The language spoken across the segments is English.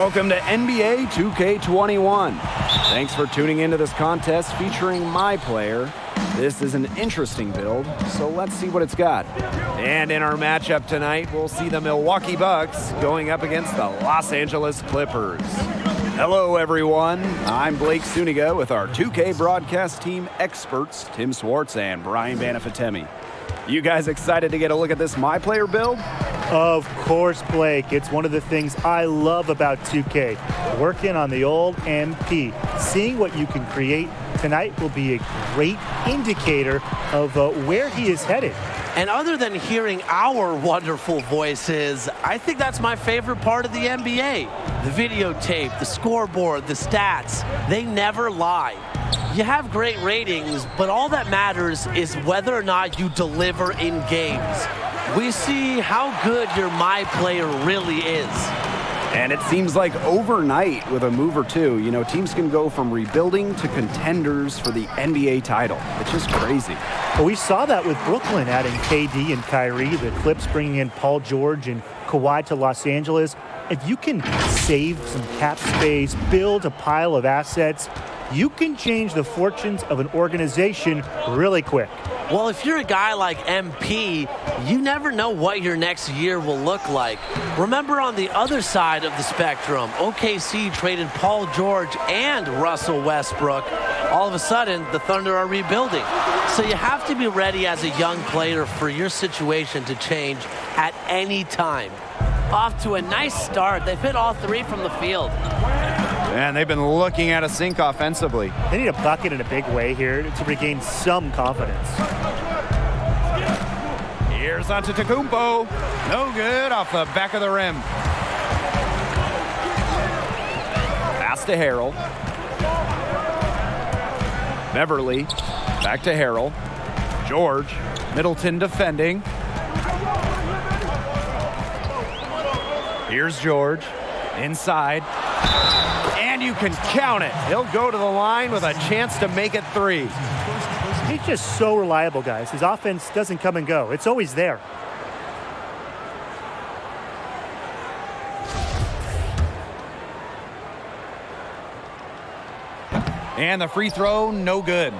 Welcome to NBA 2K21. Thanks for tuning into this contest featuring Myplayer. This is an interesting build, so let's see what it's got. And in our matchup tonight, we'll see the Milwaukee Bucks going up against the Los Angeles Clippers. Hello, everyone. I'm Blake Suniga with our 2K broadcast team experts, Tim Swartz and Brian Banafatemi. You guys excited to get a look at this Myplayer build? Of course, Blake. It's one of the things I love about 2K. Working on the old MP. Seeing what you can create tonight will be a great indicator of where he is headed. And other than hearing our wonderful voices, I think that's my favorite part of the NBA. The videotape, the scoreboard, the stats, they never lie. You have great ratings, but all that matters is whether or not you deliver in games. We see how good your Myplayer really is. And it seems like overnight with a move or two, teams can go from rebuilding to contenders for the NBA title. It's just crazy. Well, we saw that with Brooklyn adding KD and Kyrie, the Clips bringing in Paul George and Kawhi to Los Angeles. If you can save some cap space, build a pile of assets, you can change the fortunes of an organization really quick. Well, if you're a guy like MP, you never know what your next year will look like. Remember, on the other side of the spectrum, OKC traded Paul George and Russell Westbrook. All of a sudden, the Thunder are rebuilding. So you have to be ready as a young player for your situation to change at any time. Off to a nice start. They've hit all three from the field. And they've been looking at a sink offensively. They need a bucket in a big way here to regain some confidence. Here's Antetokounmpo. No good off the back of the rim. Pass to Harrell. Beverly. Back to Harrell. George. Middleton defending. Here's George. Inside. And you can count it. He'll go to the line with a chance to make it three. He's just so reliable, guys. His offense doesn't come and go. It's always there. And the free throw, no good.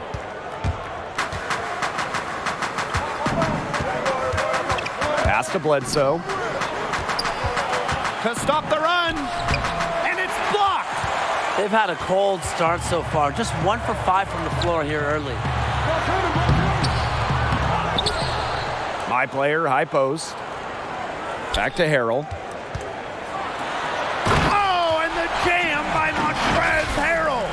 Pass to Bledsoe. To stop the run. And it's blocked. They've had a cold start so far. Just 1 for 5 from the floor here early. Myplayer, high post. Back to Harrell. Oh, and the jam by Montrezl Harrell.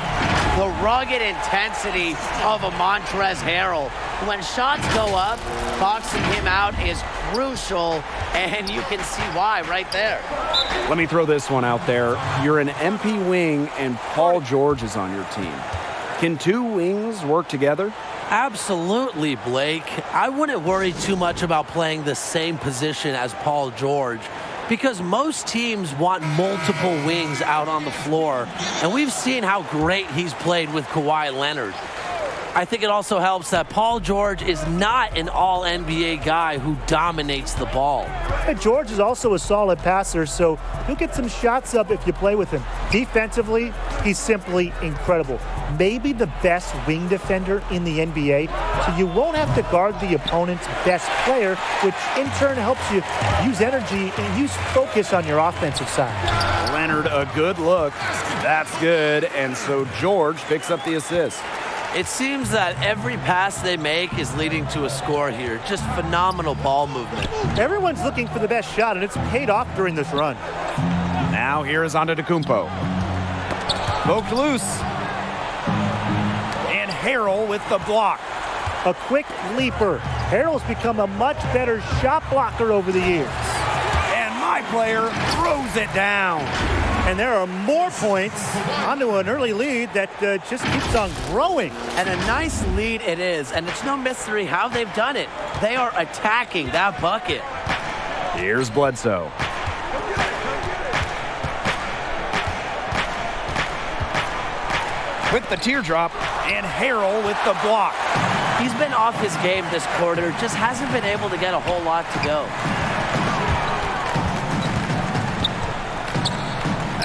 The rugged intensity of a Montrezl Harrell. When shots go up, boxing him out is crucial, and you can see why right there. Let me throw this one out there. You're an MP wing, and Paul George is on your team. Can two wings work together? Absolutely, Blake. I wouldn't worry too much about playing the same position as Paul George, because most teams want multiple wings out on the floor, and we've seen how great he's played with Kawhi Leonard. I think it also helps that Paul George is not an all-NBA guy who dominates the ball. And George is also a solid passer, so he'll get some shots up if you play with him. Defensively, he's simply incredible. Maybe the best wing defender in the NBA, so you won't have to guard the opponent's best player, which in turn helps you use energy and use focus on your offensive side. Leonard, a good look. That's good, and so George picks up the assist. It seems that every pass they make is leading to a score here. Just phenomenal ball movement. Everyone's looking for the best shot, and it's paid off during this run. Now here is Antetokounmpo. Poked loose. And Harrell with the block. A quick leaper. Harrell's become a much better shot blocker over the years. And Myplayer throws it down. And there are more points onto an early lead that just keeps on growing. And a nice lead it is, and it's no mystery how they've done it. They are attacking that bucket. Here's Bledsoe. With the teardrop, and Harrell with the block. He's been off his game this quarter, just hasn't been able to get a whole lot to go.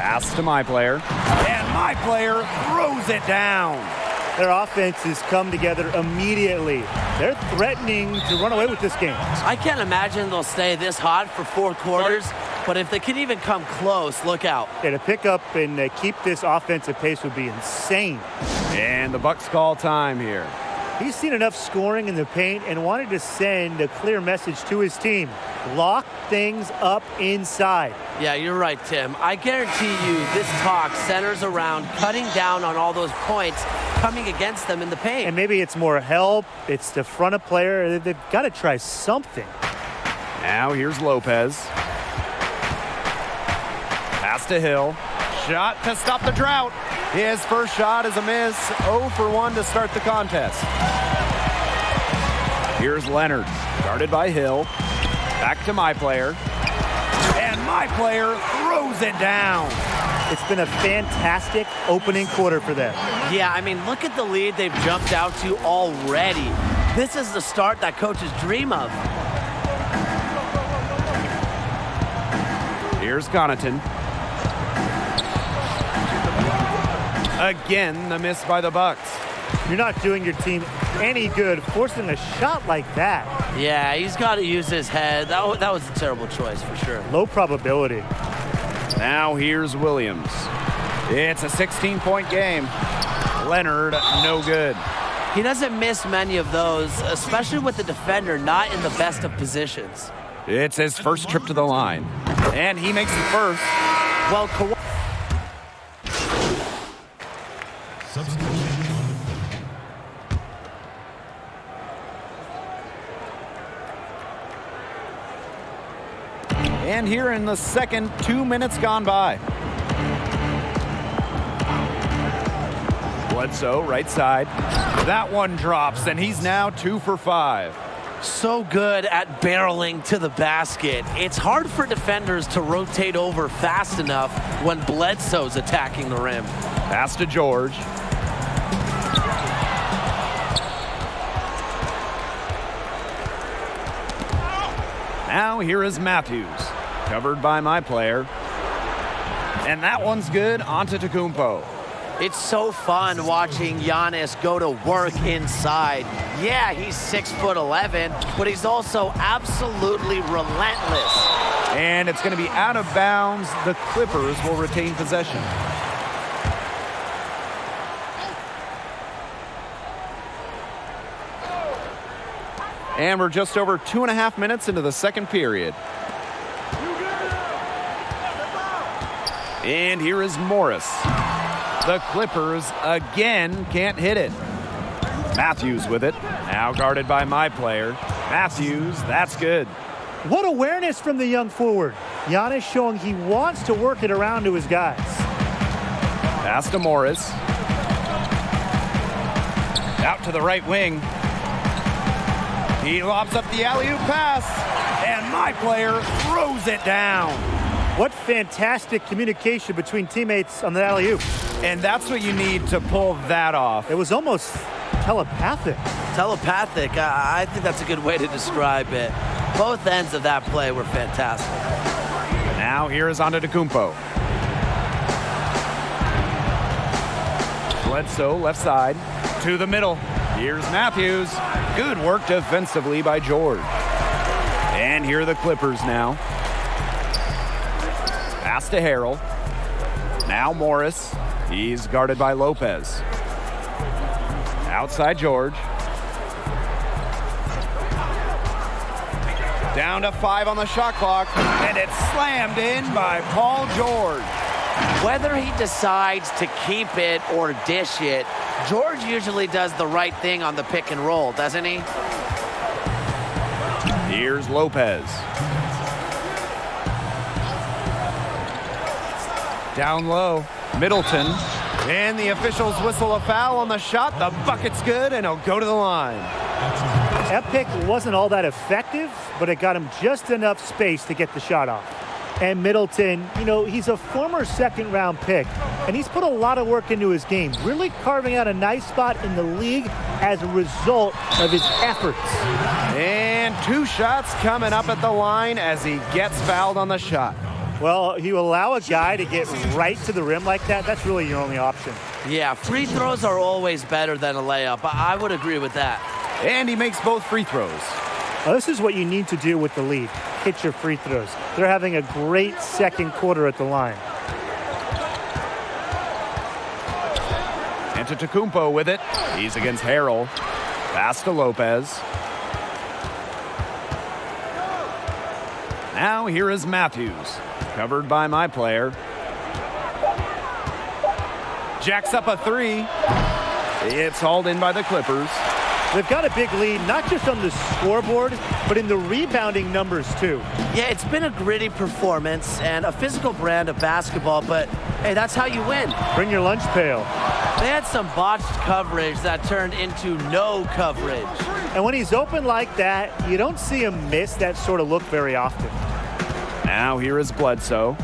Pass to Myplayer. And Myplayer throws it down. Their offenses come together immediately. They're threatening to run away with this game. I can't imagine they'll stay this hot for 4 quarters, but if they can even come close, look out. Yeah, to pick up and keep this offensive pace would be insane. And the Bucks call time here. He's seen enough scoring in the paint and wanted to send a clear message to his team. Lock things up inside. Yeah, you're right, Tim. I guarantee you this talk centers around cutting down on all those points coming against them in the paint. And maybe it's more help. It's the front of player. They've got to try something. Now here's Lopez. Pass to Hill. Shot to stop the drought. His first shot is a miss. 0 for 1 to start the contest. Here's Leonard, guarded by Hill. Back to Myplayer. And Myplayer throws it down. It's been a fantastic opening quarter for them. Yeah, I mean, look at the lead they've jumped out to already. This is the start that coaches dream of. Here's Connaughton. Again, the miss by the Bucks. You're not doing your team any good forcing a shot like that. Yeah, he's got to use his head. That was a terrible choice for sure. Low probability. Now here's Williams. It's a 16-point game. Leonard, no good. He doesn't miss many of those, especially with the defender not in the best of positions. It's his first trip to the line. And he makes it first. Well, And here in the second, 2 minutes gone by. Bledsoe, right side. That one drops, and he's now 2 for 5. so good at barreling to the basket. It's hard for defenders to rotate over fast enough when Bledsoe's attacking the rim. Pass to George. Now here is Matthews, covered by Myplayer. And that one's good, onto Antetokounmpo. It's so fun watching Giannis go to work inside. Yeah, he's 6'11", but he's also absolutely relentless. And it's going to be out of bounds. The Clippers will retain possession. And we're just over 2.5 minutes into the second period. And here is Morris. The Clippers again can't hit it. Matthews with it. Now guarded by Myplayer. Matthews, that's good. What awareness from the young forward. Giannis showing he wants to work it around to his guys. Pass to Morris. Out to the right wing. He lobs up the alley-oop pass. And Myplayer throws it down. What fantastic communication between teammates on the alley-oop. And that's what you need to pull that off. It was almost telepathic. Telepathic, I think that's a good way to describe it. Both ends of that play were fantastic. Now here is Antetokounmpo. Bledsoe left side to the middle. Here's Matthews. Good work defensively by George. And here are the Clippers now. Pass to Harrell. Now Morris. He's guarded by Lopez. Outside George. Down to 5 on the shot clock. And it's slammed in by Paul George. Whether he decides to keep it or dish it, George usually does the right thing on the pick and roll, doesn't he? Here's Lopez. Down low, Middleton. And the officials whistle a foul on the shot. The bucket's good, and he'll go to the line. That pick wasn't all that effective, but it got him just enough space to get the shot off. And Middleton, you know, he's a former second-round pick, and he's put a lot of work into his game, really carving out a nice spot in the league as a result of his efforts. And 2 shots coming up at the line as he gets fouled on the shot. Well, you allow a guy to get right to the rim like that, that's really your only option. Yeah, free throws are always better than a layup. I would agree with that. And he makes both free throws. Well, this is what you need to do with the lead. Hit your free throws. They're having a great second quarter at the line. Antetokounmpo with it. He's against Harrell. Pass to Lopez. Now here is Matthews. Covered by Myplayer. Jacks up a three. It's hauled in by the Clippers. They've got a big lead, not just on the scoreboard, but in the rebounding numbers, too. Yeah, it's been a gritty performance and a physical brand of basketball, but hey, that's how you win. Bring your lunch pail. They had some botched coverage that turned into no coverage. And when he's open like that, you don't see him miss that sort of look very often. Now here is Bledsoe.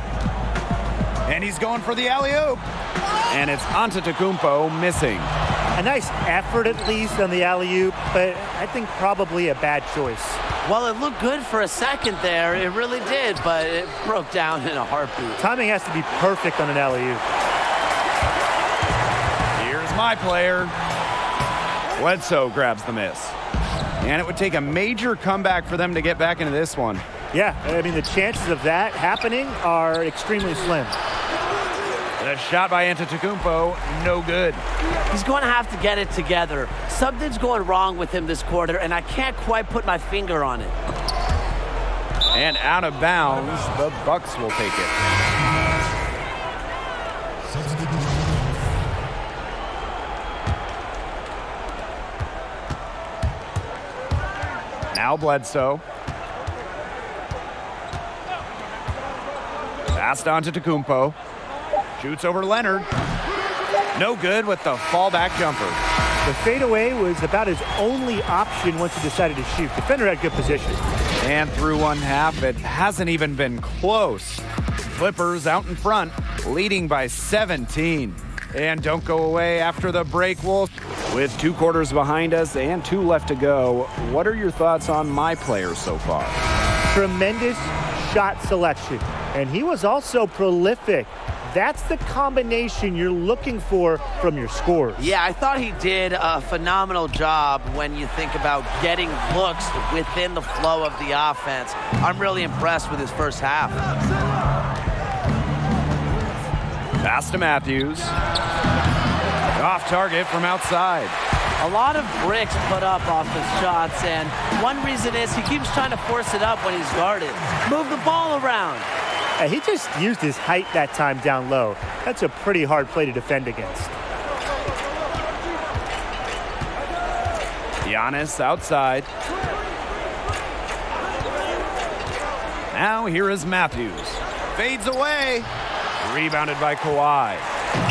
And he's going for the alley-oop. And it's Antetokounmpo missing. A nice effort at least on the alley-oop, but I think probably a bad choice. Well, it looked good for a second there. It really did, but it broke down in a heartbeat. Timing has to be perfect on an alley-oop. Here's Myplayer. Bledsoe grabs the miss. And it would take a major comeback for them to get back into this one. Yeah, I mean, the chances of that happening are extremely slim. The shot by Antetokounmpo, no good. He's going to have to get it together. Something's going wrong with him this quarter, and I can't quite put my finger on it. And out of bounds, the Bucks will take it. Now Bledsoe. Passed on to Antetokounmpo. Shoots over Leonard. No good with the fallback jumper. The fadeaway was about his only option once he decided to shoot. Defender had good position. And through one half, it hasn't even been close. Clippers out in front, leading by 17. And don't go away after the break, Wolf. With 2 quarters behind us and 2 left to go, what are your thoughts on Myplayer so far? Tremendous shot selection. And he was also prolific. That's the combination you're looking for from your scorers. Yeah, I thought he did a phenomenal job when you think about getting looks within the flow of the offense. I'm really impressed with his first half. Pass to Matthews. Off target from outside. A lot of bricks put up off his shots, and one reason is he keeps trying to force it up when he's guarded. Move the ball around. He just used his height that time down low. That's a pretty hard play to defend against. Giannis outside. Now here is Matthews. Fades away. Rebounded by Kawhi.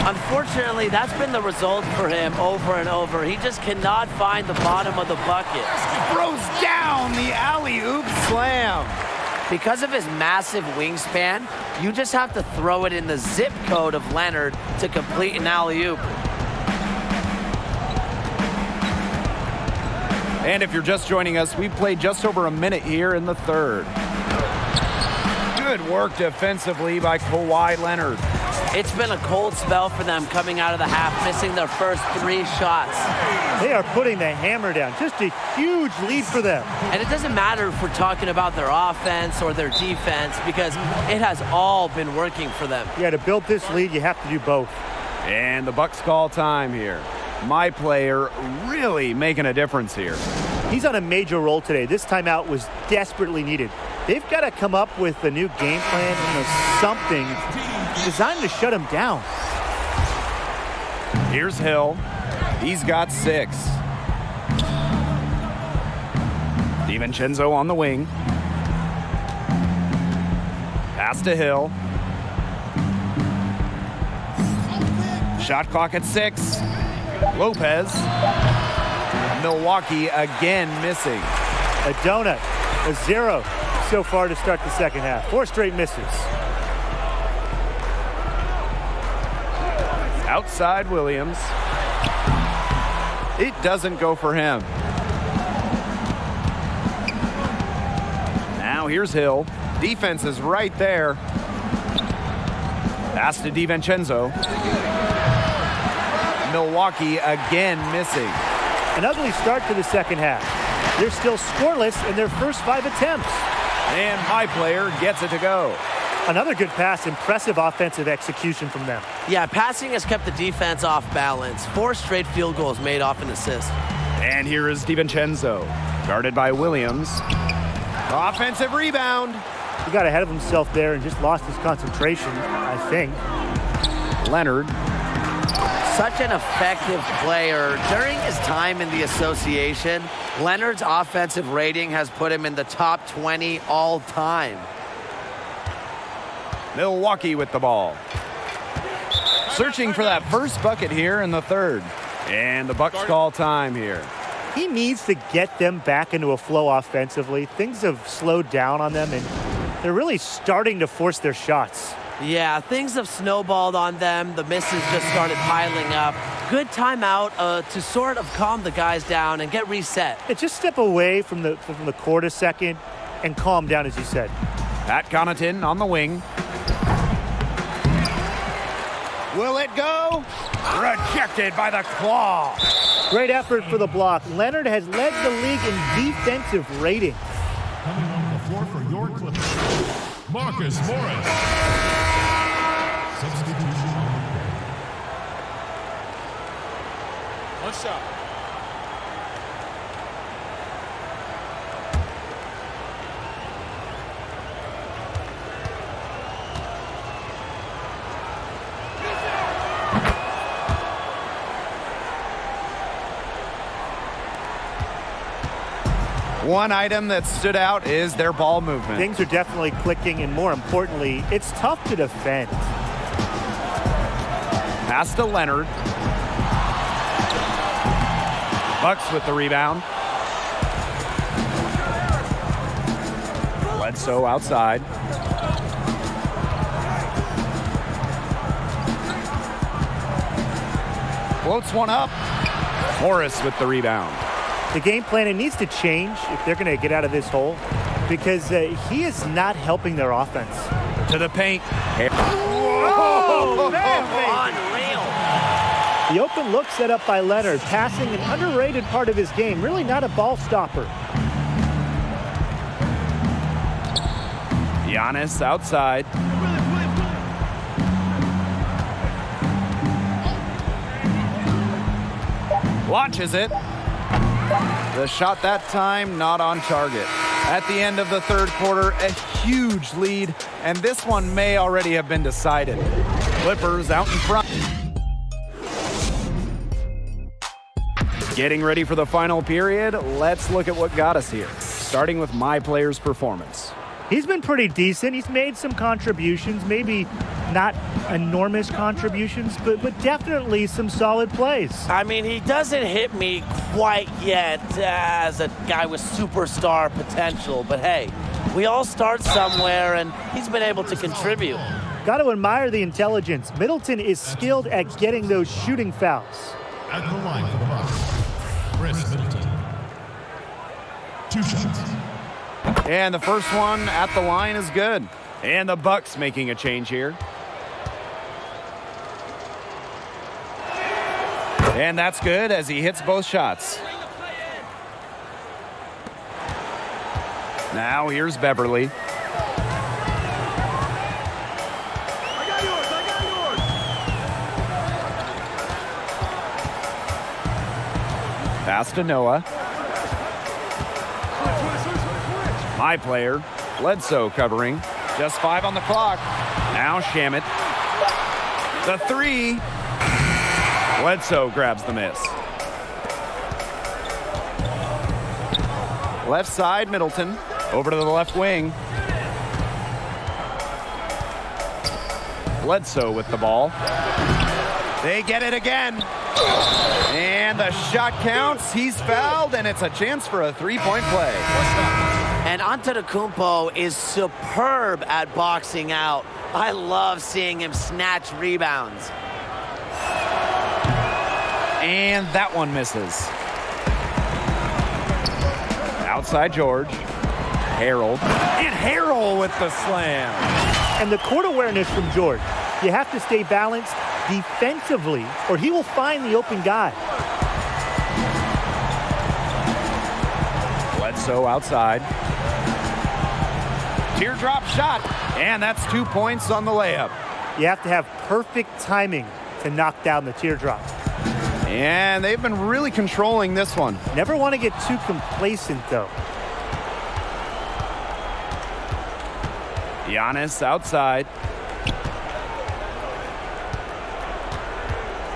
Unfortunately, that's been the result for him over and over. He just cannot find the bottom of the bucket. Throws down the alley-oop slam. Because of his massive wingspan, you just have to throw it in the zip code of Leonard to complete an alley-oop. And if you're just joining us, we've played just over a minute here in the third. Good work defensively by Kawhi Leonard. It's been a cold spell for them coming out of the half, missing their first 3 shots. They are putting the hammer down. Just a huge lead for them. And it doesn't matter if we're talking about their offense or their defense, because it has all been working for them. Yeah, to build this lead, you have to do both. And the Bucks call time here. Myplayer really making a difference here. He's on a major role today. This timeout was desperately needed. They've got to come up with a new game plan, something designed to shut him down. Here's Hill. He's got 6. DiVincenzo on the wing. Pass to Hill. Shot clock at 6. Lopez. Milwaukee again missing. A donut, a 0 so far to start the second half. 4 straight misses. Outside Williams. It doesn't go for him. Now here's Hill. Defense is right there. Pass to DiVincenzo. Milwaukee again missing. An ugly start to the second half. They're still scoreless in their first 5 attempts. And Myplayer gets it to go. Another good pass, impressive offensive execution from them. Yeah, passing has kept the defense off balance. 4 straight field goals made off an assist. And here is DiVincenzo, guarded by Williams. Offensive rebound. He got ahead of himself there and just lost his concentration, I think. Leonard. Such an effective player. During his time in the association, Leonard's offensive rating has put him in the top 20 all time. Milwaukee with the ball. Searching for that first bucket here in the third. And the Bucks call time here. He needs to get them back into a flow offensively. Things have slowed down on them, and they're really starting to force their shots. Yeah, things have snowballed on them. The misses just started piling up. Good timeout to sort of calm the guys down and get reset. And just step away from the court a second and calm down, as you said. Pat Connaughton on the wing. Will it go? Rejected by the claw. Great effort for the block. Leonard has led the league in defensive rating. Coming on the floor for your Clippers, Marcus Morris. Substitution on the court. One shot. One item that stood out is their ball movement. Things are definitely clicking, and more importantly, it's tough to defend. Pass to Leonard. Bucks with the rebound. Bledsoe outside. Floats one up. Morris with the rebound. The game plan, it needs to change if they're going to get out of this hole, because he is not helping their offense. To the paint. Oh, man, Unreal. the open look set up by Leonard, passing an underrated part of his game, really not a ball stopper. Giannis outside. Launches it. The shot that time not on target. At the end of the third quarter, a huge lead, and this one may already have been decided. Clippers out in front. Getting ready for the final period, let's look at what got us here. Starting with Myplayer's performance. He's been pretty decent. He's made some contributions, maybe not enormous contributions, but definitely some solid plays. I mean, he doesn't hit me quite yet as a guy with superstar potential, but hey, we all start somewhere, and he's been able to contribute. Got to admire the intelligence. Middleton is skilled at getting those shooting fouls. At the line for the Bucks, Chris Middleton. 2 shots. And the first one at the line is good. And the Bucks making a change here. And that's good as he hits both shots. Now here's Beverly. Pass to Noah. Myplayer. Bledsoe covering. Just 5 on the clock. Now Shamet. The 3. Bledsoe grabs the miss. Left side, Middleton. Over to the left wing. Bledsoe with the ball. They get it again. And the shot counts. He's fouled, and it's a chance for a 3-point play. And Antetokounmpo is superb at boxing out. I love seeing him snatch rebounds. And that one misses. Outside George. Harold. And Harold with the slam. And the court awareness from George. You have to stay balanced defensively, or he will find the open guy. Bledsoe outside. Teardrop shot, and that's 2 points on the layup. You have to have perfect timing to knock down the teardrop. And they've been really controlling this one. Never want to get too complacent, though. Giannis outside.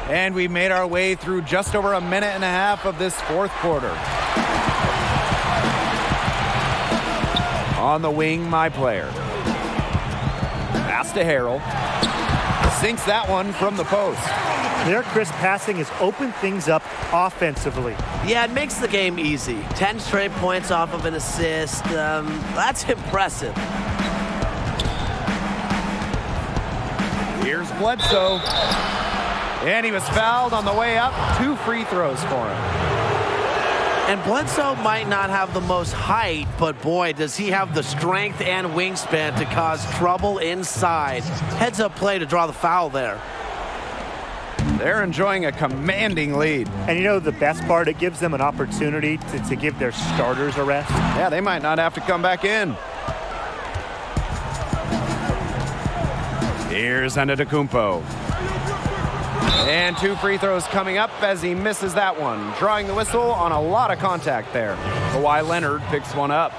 And we made our way through just over a minute and a half of this fourth quarter. On the wing, Myplayer. Pass to Harrell. Sinks that one from the post. Their crisp passing has opened things up offensively. Yeah, it makes the game easy. 10 straight points off of an assist. That's impressive. Here's Bledsoe. And he was fouled on the way up. 2 free throws for him. And Bledsoe might not have the most height, but boy, does he have the strength and wingspan to cause trouble inside. Heads up play to draw the foul there. They're enjoying a commanding lead. And you know the best part? It gives them an opportunity to give their starters a rest. Yeah, they might not have to come back in. Here's Antetokounmpo. And 2 free throws coming up as he misses that one. Drawing the whistle on a lot of contact there. Kawhi Leonard picks one up.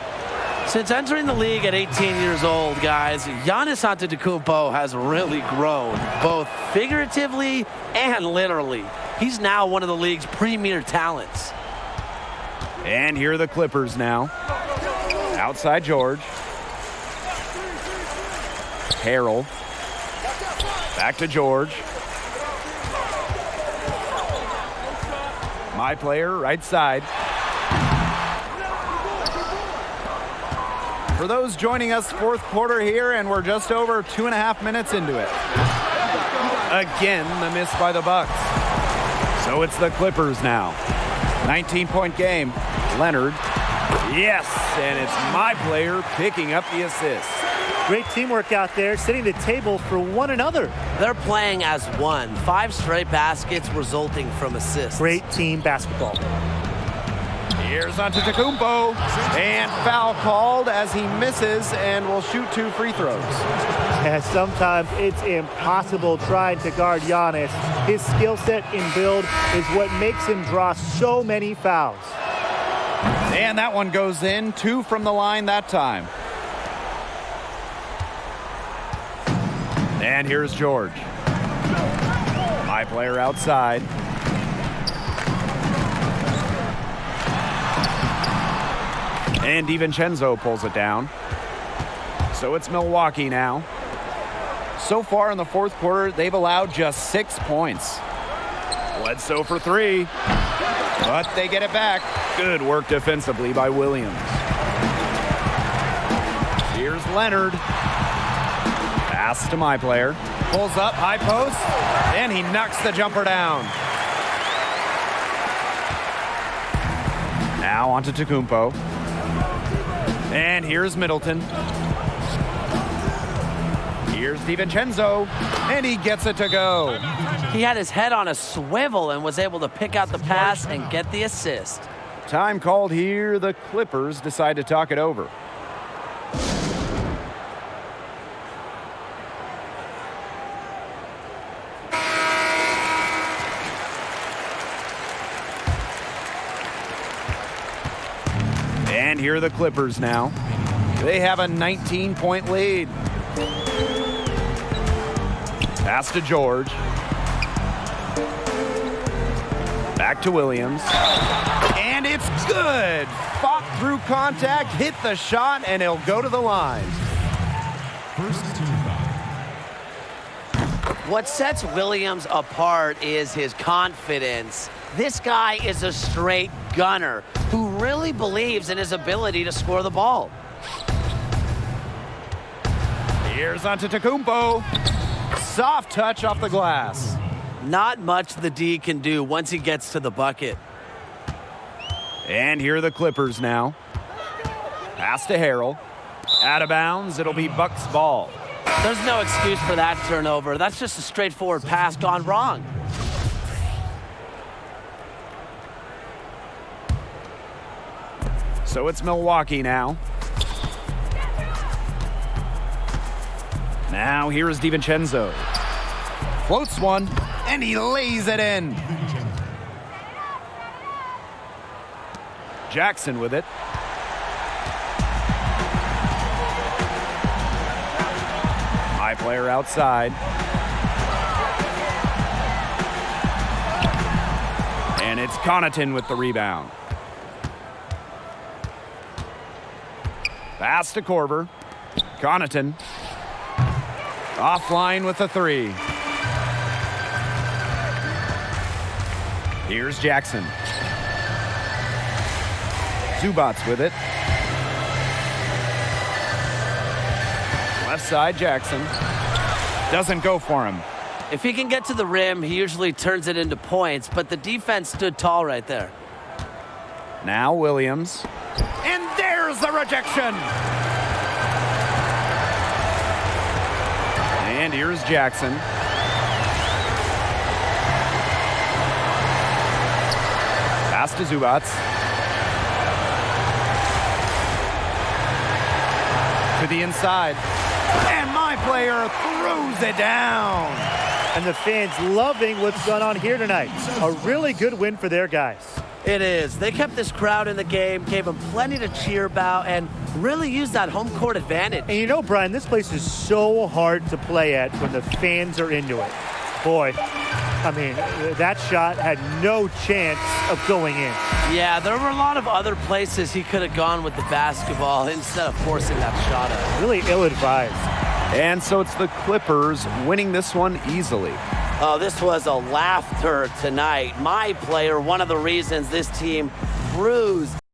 Since entering the league at 18 years old, guys, Giannis Antetokounmpo has really grown, both figuratively and literally. He's now one of the league's premier talents. And here are the Clippers now. Outside George. Harrell. Back to George. Myplayer, right side. For those joining us, fourth quarter here, and we're just over 2.5 minutes into it. Again, the miss by the Bucks. So it's the Clippers now. 19-point game. Leonard. Yes, and it's Myplayer picking up the assist. Great teamwork out there, setting the table for one another. They're playing as one. 5 straight baskets resulting from assists. Great team basketball. Here's Antetokounmpo, and foul called as he misses and will shoot 2 free throws. And sometimes it's impossible trying to guard Giannis. His skill set and build is what makes him draw so many fouls. And that one goes in, 2 from the line that time. And here's George. Myplayer outside. And DiVincenzo pulls it down. So it's Milwaukee now. So far in the fourth quarter, they've allowed just 6 points. Bledsoe for 3. But they get it back. Good work defensively by Williams. Here's Leonard. Pass to Myplayer. Pulls up, high post, and he knocks the jumper down. Now on to Antetokounmpo. And here's Middleton. Here's DiVincenzo, and he gets it to go. He had his head on a swivel and was able to pick out the pass and get the assist. Time called here. The Clippers decide to talk it over. And here are the Clippers now. They have a 19-point lead. Pass to George. Back to Williams. And it's good. Fought through contact, hit the shot, and he'll go to the line. First team foul. What sets Williams apart is his confidence. This guy is a straight gunner who really believes in his ability to score the ball. Here's Antetokounmpo. Soft touch off the glass. Not much the D can do once he gets to the bucket. And here are the Clippers now. Pass to Harrell. Out of bounds, it'll be Bucks ball. There's no excuse for that turnover. That's just a straightforward pass gone wrong. So it's Milwaukee now. Now here is DiVincenzo. Floats one, and he lays it in. Jackson with it. Myplayer outside. And it's Connaughton with the rebound. Pass to Korver. Connaughton. Offline with the three. Here's Jackson. Zubats with it. Left side, Jackson. Doesn't go for him. If he can get to the rim, he usually turns it into points, but the defense stood tall right there. Now Williams. And there's the rejection. And here's Jackson. Pass to Zubats. To the inside. And Myplayer throws it down. And the fans loving what's going on here tonight. A really good win for their guys. It is. They kept this crowd in the game, gave them plenty to cheer about, and really used that home court advantage. And you know, Brian, this place is so hard to play at when the fans are into it. Boy, I mean, that shot had no chance of going in. Yeah, there were a lot of other places he could have gone with the basketball instead of forcing that shot up. Really ill-advised. And so it's the Clippers winning this one easily. Oh, this was a laughter tonight. Myplayer, one of the reasons this team bruised